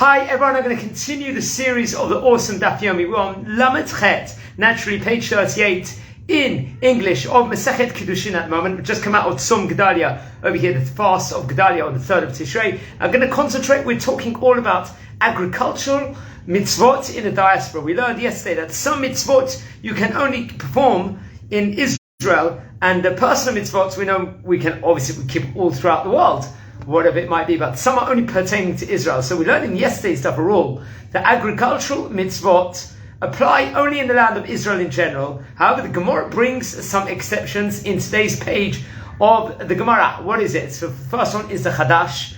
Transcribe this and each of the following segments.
Hi everyone, I'm going to continue the series of the awesome Daf Yomi. We're on Masechet, naturally page 38 in English of Masechet Kiddushin at the moment. We've just come out of Tzom Gedalia over here, the fast of Gedalia on the 3rd of Tishrei. I'm going to concentrate, we're talking all about agricultural mitzvot in the diaspora. We learned yesterday that some mitzvot you can only perform in Israel, and the personal mitzvot we know we can obviously keep all throughout the world, whatever it might be, but some are only pertaining to Israel. So we learned in yesterday's Daf a rule that agricultural mitzvot apply only in the land of Israel in general. However, the Gemara brings some exceptions in today's page of the Gemara. What is it? So the first one is the Chadash.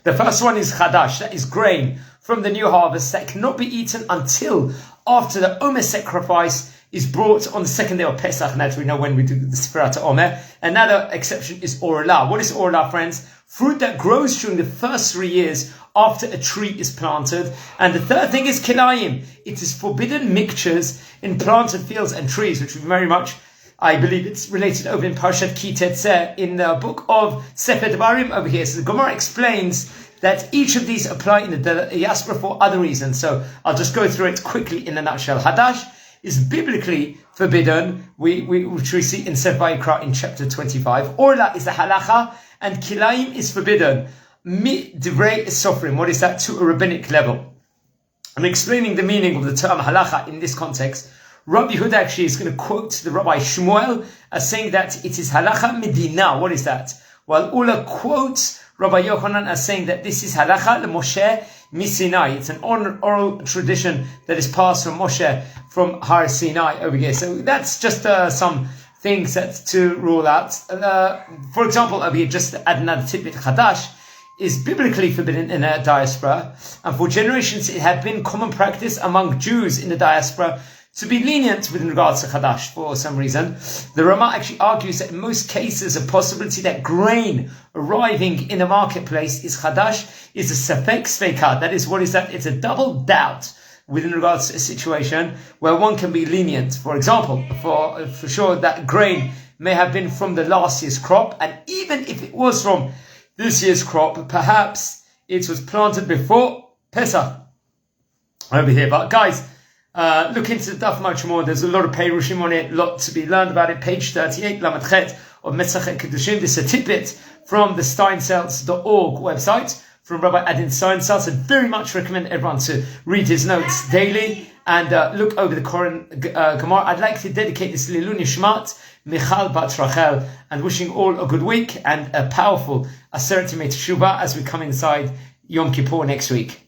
The first one is Chadash, that is grain from the new harvest that cannot be eaten until after the Omer sacrifice is brought on the second day of Pesach. Naturally, we know when we do the Sefirat Omer. Another exception is Orlah. What is Orlah, friends? Fruit that grows during the first 3 years after a tree is planted. And the third thing is Kilayim. It is forbidden mixtures in planted fields and trees, which we very much, I believe it's related over in Parashat Ki Tetzeh in the book of Sefer Devarim over here. So the Gemara explains that each of these apply in the diaspora for other reasons. So I'll just go through it quickly in a nutshell. Hadash is biblically forbidden, which we see in Sefer Vayikra in chapter 25. Orla is the halacha, and kilayim is forbidden. Mi divrei sofrim. What is that? To a rabbinic level. I'm explaining the meaning of the term halacha in this context. Rabbi Yehuda actually is going to quote the Rabbi Shmuel as saying that it is halacha medina. What is that? While Ula quotes Rabbi Yochanan as saying that this is halacha leMoshe miSinai. It's an oral tradition that is passed from Moshe from Har Sinai over here. So that's just some things that to rule out. For example, over here, just to add another tidbit, Chadash is biblically forbidden in a diaspora, and for generations it had been common practice among Jews in the diaspora to be lenient with regards to Chadash for some reason. The Rama actually argues that in most cases a possibility that grain arriving in a marketplace is Chadash is a Safek Sveika. That is, what is that? It's a double doubt within regards to a situation where one can be lenient. For example, for sure that grain may have been from the last year's crop, and even if it was from this year's crop, perhaps it was planted before Pesach over here. But guys, look into the Daf much more. There's a lot of Perushim on it, a lot to be learned about it. Page 38, Lamed of Masechet Kiddushin. This is a tidbit from the steinsaltz.org website from Rabbi Adin Steinsaltz. I very much recommend everyone to read his notes daily and look over the Koran Gemara. I'd like to dedicate this Lilun Yishmat Michal Bat Rachel, and wishing all a good week and a powerful Aseret Yemei Teshuvah as we come inside Yom Kippur next week.